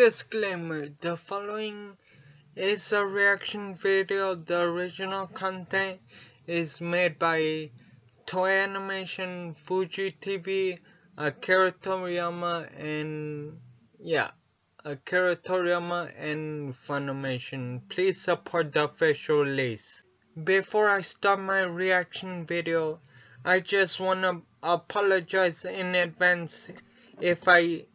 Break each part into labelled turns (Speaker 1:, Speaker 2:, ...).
Speaker 1: Disclaimer: the following is a reaction video. The original content is made by Toei Animation, Fuji TV, Akira Toriyama, and Funimation. Please support the official release. Before I start my reaction video, I just wanna apologize in advance if I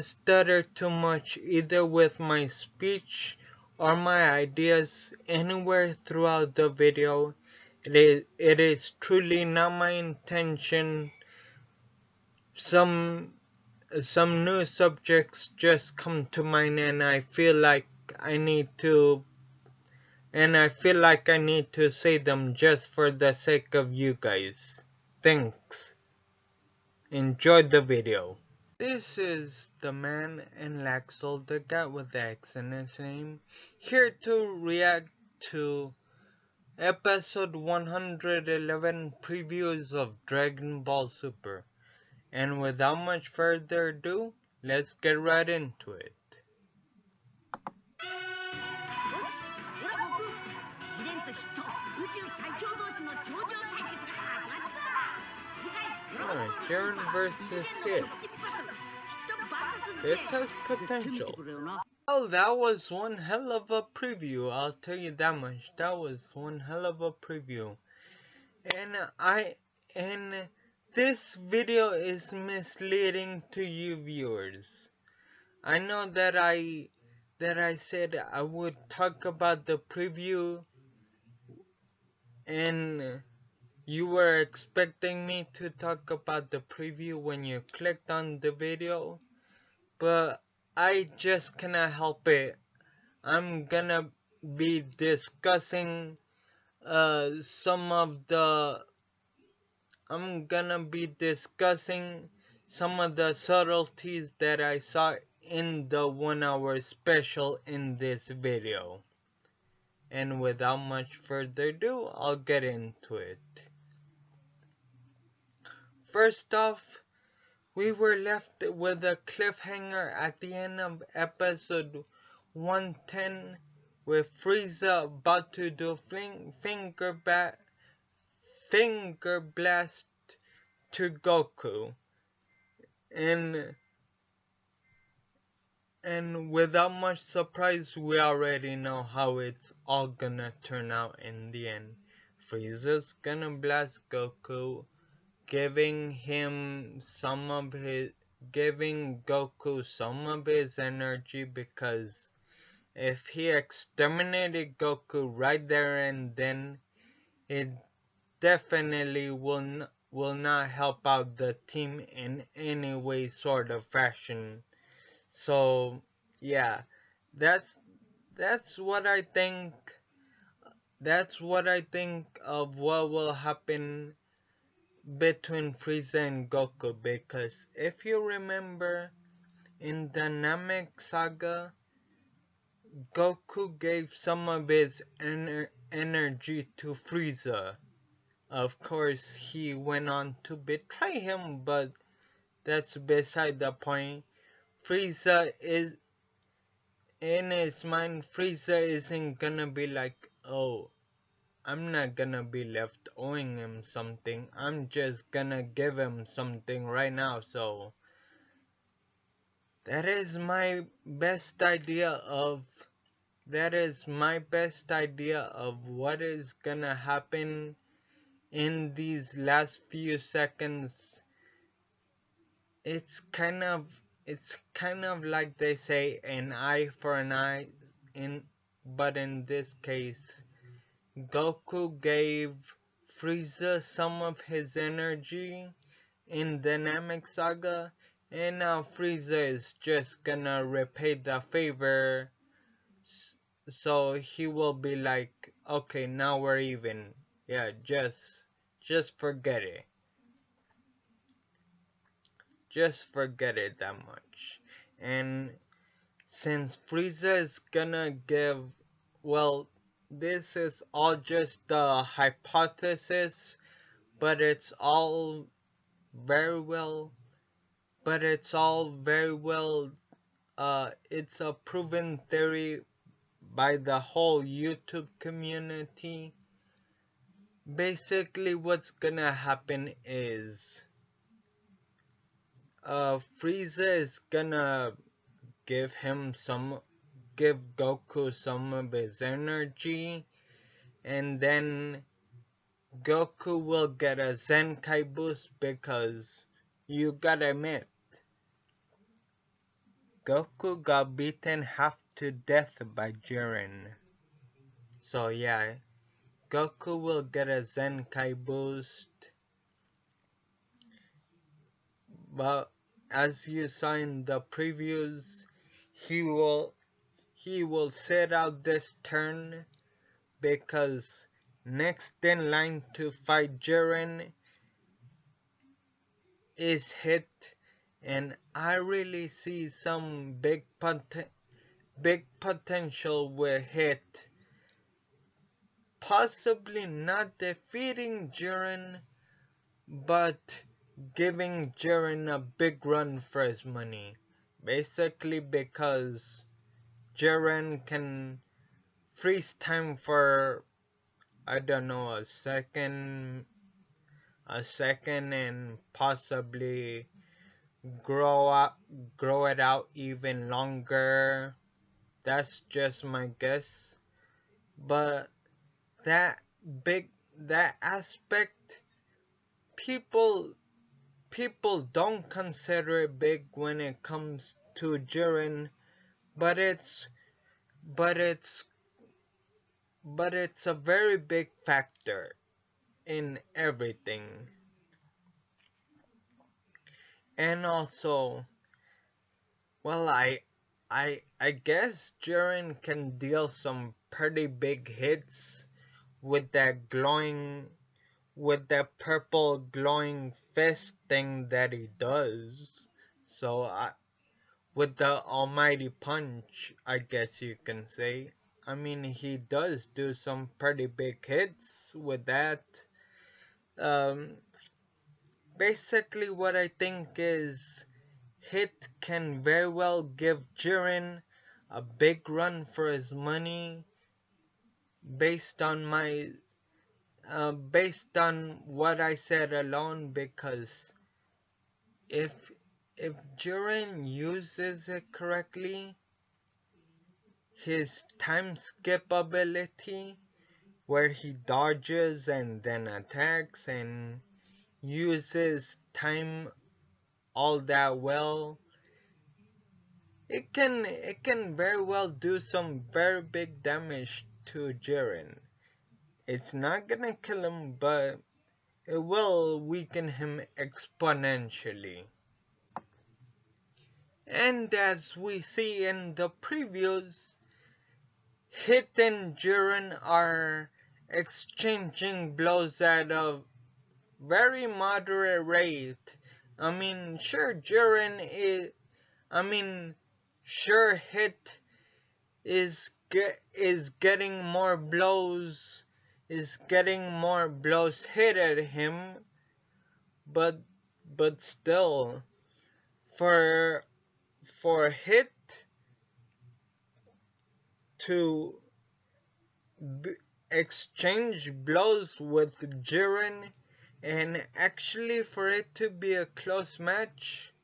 Speaker 1: stutter too much, either with my speech or my ideas anywhere throughout the video. It is truly not my intention. Some new subjects just come to mind, and I feel like I need to say them just for the sake of you guys. Thanks. Enjoy the video. This is the man in Laxel, the guy with the X in his name, here to react to episode 111 previews of Dragon Ball Super. And without much further ado, let's get right into it. Alright, Jiren versus Hit. This has potential. Well, that was one hell of a preview, I'll tell you that much. That was one hell of a preview. And this video is misleading to you viewers. I know that I said I would talk about the preview, and you were expecting me to talk about the preview when you clicked on the video, but I just cannot help it. I'm gonna be discussing some of the subtleties that I saw in the 1 hour special in this video. And without much further ado, I'll get into it. First off, we were left with a cliffhanger at the end of episode 110 with Frieza about to do finger blast to Goku. And without much surprise, we already know how it's all gonna turn out in the end. Frieza's gonna blast Goku, giving Goku some of his energy, because if he exterminated Goku right there and then, it definitely will not help out the team in any way, sort of fashion. So yeah, that's what I think. That's what I think of what will happen between Frieza and Goku, because if you remember in the Namek saga, Goku gave some of his energy to Frieza. Of course, he went on to betray him, but that's beside the point. Frieza is, in his mind, Frieza isn't gonna be like, oh, I'm not gonna be left owing him something. I'm just gonna give him something right now. So that is my best idea of what is gonna happen in these last few seconds. It's kind of like they say, an eye for an eye, but in this case, Goku gave Frieza some of his energy in the Namek saga, and now Frieza is just gonna repay the favor. So he will be like, okay, now we're even. Yeah, just forget it. Just forget it that much. And since Frieza is gonna give, well, this is all just a hypothesis, but it's all very well it's a proven theory by the whole YouTube community. Basically, what's gonna happen is Frieza is gonna give Goku some of his energy, and then Goku will get a Zenkai boost because you gotta admit, Goku got beaten half to death by Jiren. So yeah, Goku will get a Zenkai boost, but as you saw in the previews, he will he will sit out this turn because next in line to fight Jiren is Hit, and I really see some big potential with Hit. Possibly not defeating Jiren, but giving Jiren a big run for his money. Basically because Jiren can freeze time for, I don't know, a second and possibly grow up grow it out even longer. That's just my guess. But that big that aspect, people people don't consider it big when it comes to Jiren, but but it's it's a very big factor in everything. And also, well, I guess Jiren can deal some pretty big hits with that purple glowing fist thing that he does. So with the almighty punch, I guess you can say. I mean, he does do some pretty big hits with that. Um, Basically, what I think is Hit can very well give Jiren a big run for his money based on based on what I said alone, because if Jiren uses it correctly, his time skip ability where he dodges and then attacks and uses time all that well, it can very well do some very big damage to Jiren. It's not gonna kill him, but it will weaken him exponentially. And as we see in the previews, Hit and Jiren are exchanging blows at a very moderate rate. I mean, sure, Jiren is. I mean, sure, Hit is getting more blows, hit at him, but still, for Hit to exchange blows with Jiren and actually for it to be a close match,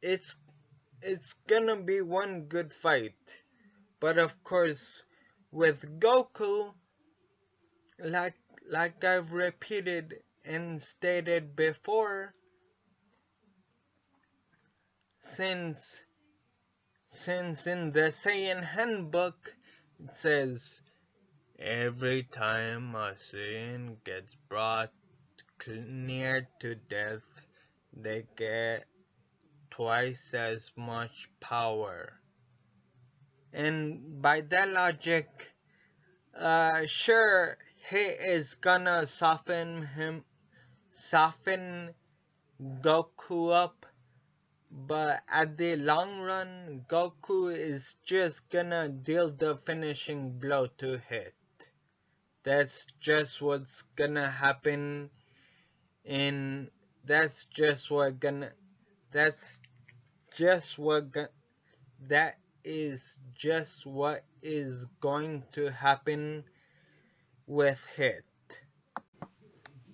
Speaker 1: it's gonna be one good fight. But of course, with Goku, like I've repeated and stated before, since in the Saiyan handbook it says every time a Saiyan gets brought near to death, they get twice as much power. And by that logic, sure, he is gonna soften Goku up, but at the long run, Goku is just gonna deal the finishing blow to Hit. That's just what's gonna happen in. That's just what gonna. That's just what that is just what is going to happen with it.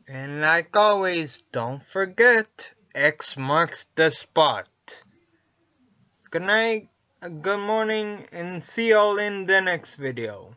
Speaker 1: And like always, don't forget, X marks the spot. Good night, good morning, and see y'all in the next video.